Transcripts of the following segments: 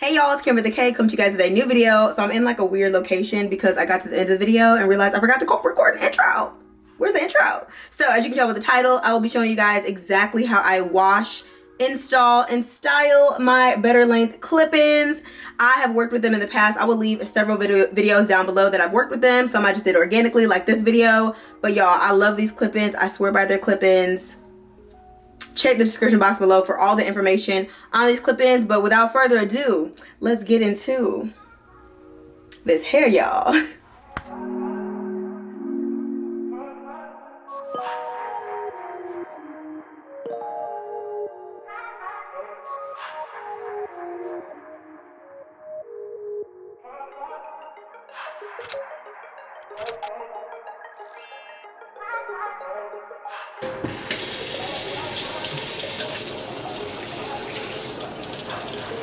Hey y'all, it's Kim with the K. Come to you guys with a new video. So I'm in like a weird location because I got to the end of the video and realized I forgot to record an intro. Where's the intro? So as you can tell with the title, I will be showing you guys exactly how I wash, install, and style my better length clip-ins. I have worked with them in the past. I will leave several videos down below that I've worked with them. Some I just did organically like this video. But y'all, I love these clip-ins. I swear by their clip-ins. Check the description box below for all the information on these clip-ins. But without further ado, let's get into this hair, y'all.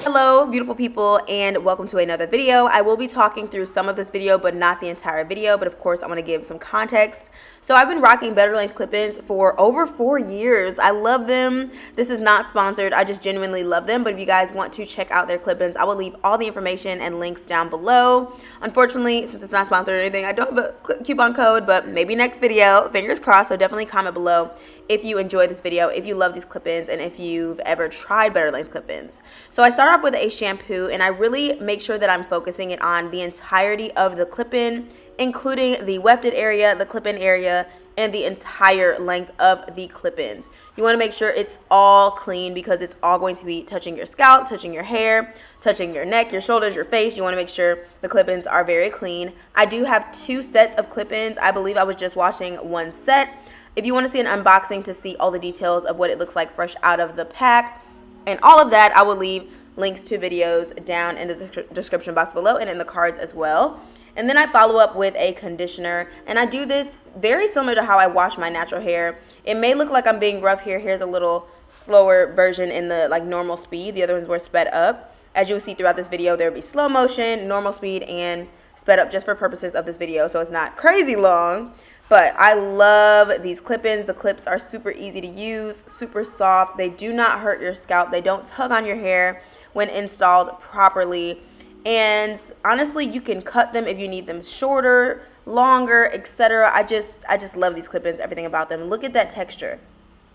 Hello beautiful people, and welcome to another video. I will be talking through some of this video but not the entire video, but of course I want to give some context. So I've been rocking better length clip-ins for over 4 years. I love them. This is not sponsored. I just genuinely love them. But if you guys want to check out their clip-ins, I will leave all the information and links down below. Unfortunately, since it's not sponsored or anything, I don't have a coupon code, but maybe next video, fingers crossed. So definitely comment below if you enjoyed this video, if you love these clip-ins, and if you've ever tried better length clip-ins. So I start off with a shampoo, and I really make sure that I'm focusing it on the entirety of the clip-in, including the wefted area, the clip-in area, and the entire length of the clip-ins. You want to make sure it's all clean because it's all going to be touching your scalp, touching your hair, touching your neck, your shoulders, your face. You want to make sure the clip-ins are very clean. I do have 2 sets of clip-ins. I believe I was just washing 1 set. If you want to see an unboxing to see all the details of what it looks like fresh out of the pack and all of that, I will leave links to videos down in the description box below and in the cards as well. And then I follow up with a conditioner, and I do this very similar to how I wash my natural hair. It may look like I'm being rough here. Here's a little slower version in the normal speed. The other ones were sped up. As you'll see throughout this video, there will be slow motion, normal speed, and sped up just for purposes of this video, so it's not crazy long. But I love these clip-ins. The clips are super easy to use, super soft. They do not hurt your scalp. They don't tug on your hair when installed properly. And honestly, you can cut them if you need them shorter, longer, etc. I just love these clip-ins, everything about them. Look at that texture.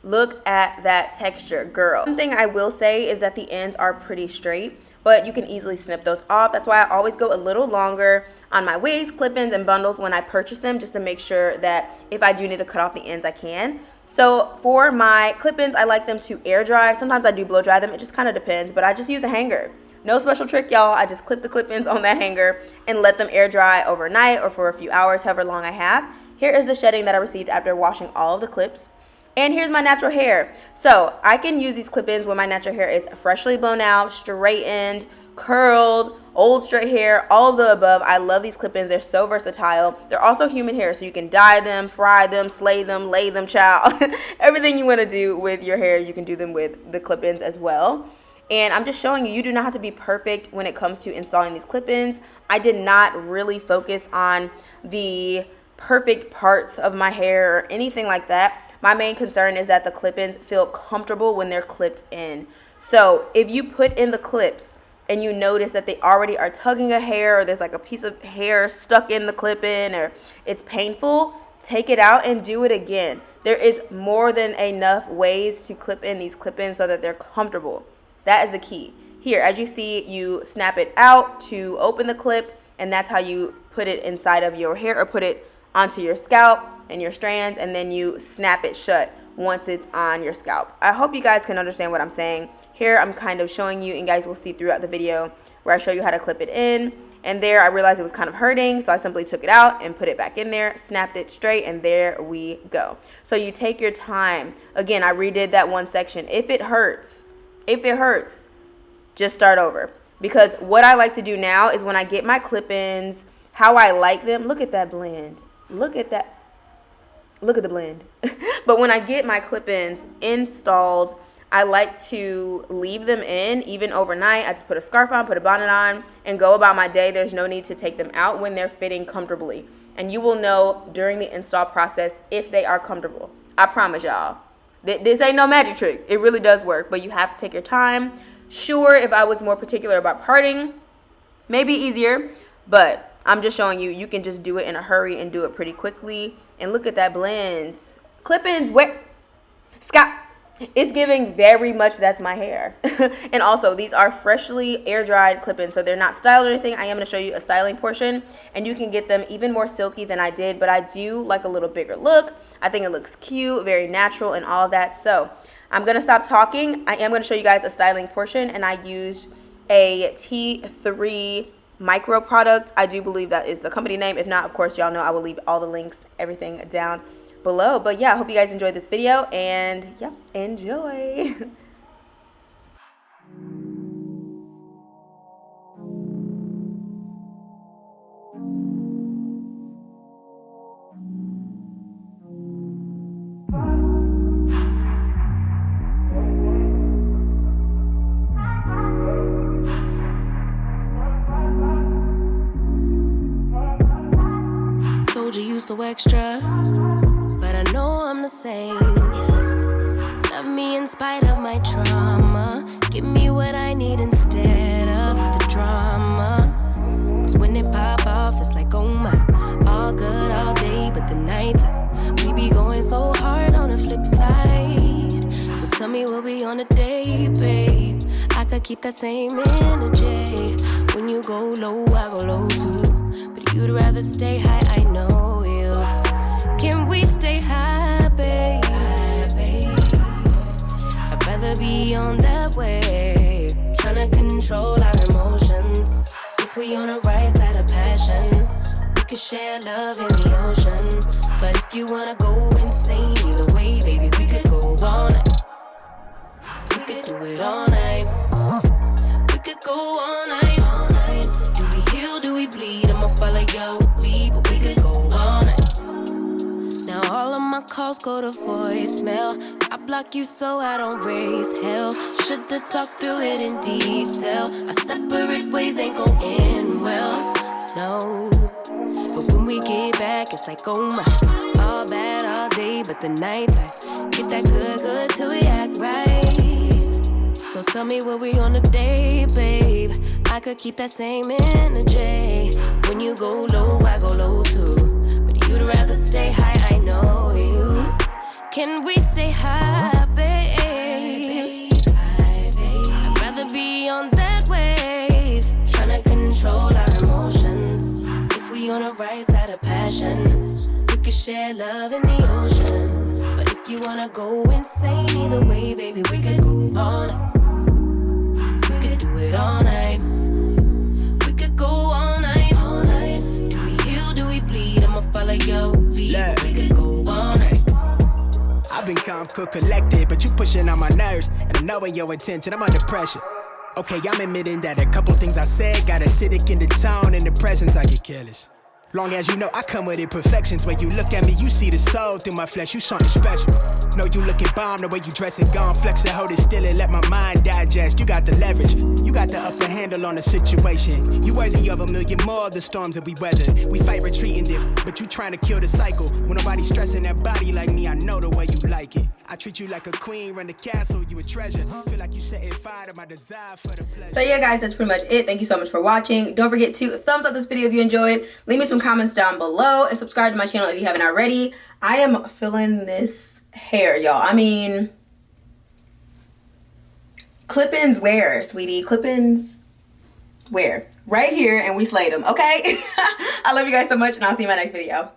Look at that texture, girl. One thing I will say is that the ends are pretty straight, but you can easily snip those off. That's why I always go a little longer on my wigs, clip-ins, and bundles when I purchase them, just to make sure that if I do need to cut off the ends, I can. So for my clip-ins, I like them to air dry. Sometimes I do blow dry them. It just kind of depends, but I just use a hanger. No special trick, y'all. I just clip the clip-ins on that hanger and let them air dry overnight or for a few hours, however long I have. Here is the shedding that I received after washing all of the clips. And here's my natural hair. So I can use these clip-ins when my natural hair is freshly blown out, straightened, curled, old straight hair, all of the above. I love these clip-ins. They're so versatile. They're also human hair, so you can dye them, fry them, slay them, lay them, child. Everything you want to do with your hair, you can do them with the clip-ins as well. And I'm just showing you, you do not have to be perfect when it comes to installing these clip-ins. I did not really focus on the perfect parts of my hair or anything like that. My main concern is that the clip-ins feel comfortable when they're clipped in. So if you put in the clips and you notice that they already are tugging a hair, or there's like a piece of hair stuck in the clip-in, or it's painful, take it out and do it again. There is more than enough ways to clip in these clip-ins so that they're comfortable. That is the key. Here, as you see, you snap it out to open the clip, and that's how you put it inside of your hair or put it onto your scalp and your strands, and then you snap it shut once it's on your scalp. I hope you guys can understand what I'm saying. Here, I'm kind of showing you, and guys will see throughout the video where I show you how to clip it in. And there, I realized it was kind of hurting, so I simply took it out and put it back in there, snapped it straight, and there we go. So you take your time. Again, I redid that one section. If it hurts, just start over. Because what I like to do now is when I get my clip-ins, how I like them, look at that blend. Look at that. Look at the blend. But when I get my clip-ins installed, I like to leave them in even overnight. I just put a scarf on, put a bonnet on, and go about my day. There's no need to take them out when they're fitting comfortably. And you will know during the install process if they are comfortable. I promise y'all. This ain't no magic trick. It really does work, but you have to take your time. Sure, if I was more particular about parting, maybe easier, but I'm just showing you, you can just do it in a hurry and do it pretty quickly. And look at that blend. Clip-ins, where Scott, it's giving very much that's my hair. And also, these are freshly air dried clip-ins, so they're not styled or anything. I am going to show you a styling portion, and you can get them even more silky than I did, but I do like a little bigger look. I think it looks cute, very natural, and all of that. So I'm going to stop talking. I am going to show you guys a styling portion, and I used a T3 micro product. I do believe that is the company name. If not, of course, y'all know I will leave all the links, everything down below. But yeah, I hope you guys enjoyed this video, and yeah, enjoy. Told you so extra, but I know I'm the same. Yeah. Love me in spite of my trauma. Give me what I need instead of the drama. Cause when it pop off, it's like, oh my, all good all day, but the night we be going so hard on the flip side. So tell me what we on a day, babe. I could keep that same energy. When you go low, I go low too. But you'd rather stay high, I know you. Can we stay high, babe? I'd rather be on that wave, tryna control our emotions. If we on the right side of passion, we could share love in the ocean. But if you wanna go insane either way, baby, we could go all night. We could do it all night. We could go all night, all night. Do we heal, do we bleed? I'ma follow your lead, but we could go all night. Now all of my calls go to voicemail. I block you so I don't raise hell. Should've talked through it in detail. Our separate ways ain't gon' end well, no. But when we get back, it's like, oh my, all bad all day, but the night I get that good till we act right. So tell me what we on a day, babe. I could keep that same energy. When you go low, I go low too. But you'd rather stay high, I know you. Can we stay high, babe? I'd rather be on that wave, tryna control our emotions. If we on the right side of passion, we could share love in the ocean. But if you wanna go insane either way, baby, we could go all night. We could do it all night. We could go all night, all night. Do we heal, do we bleed? I'ma follow your lead. We could go all night. I've been calm, cool, collected, but you pushing on my nerves, and I know in your intention, I'm under pressure. Okay, I'm admitting that a couple things I said got acidic in the tone, in the presence I get careless. Long as you know I come with imperfections. When you look at me, you see the soul through my flesh, you something special. Know you looking bomb, the way you dress it, gone flex it, hold it still and let my mind digest. You got the leverage, you got the upper handle on the situation. You worthy of a million more of the storms that we weathered. We fight retreating this, but you trying to kill the cycle. When nobody's stressing that body like me, I know the way you like it. I treat you like a queen, run the castle, you a treasure. Feel like you setting fire to my desire for the pleasure. So yeah, guys, that's pretty much it. Thank you so much for watching. Don't forget to thumbs up this video if you enjoyed. Leave me some comments down below and subscribe to my channel if you haven't already. I am feeling this hair, y'all. I mean, clip-ins where, sweetie? Clip-ins where? Right here, and we slayed them, okay? I love you guys so much, and I'll see you in my next video.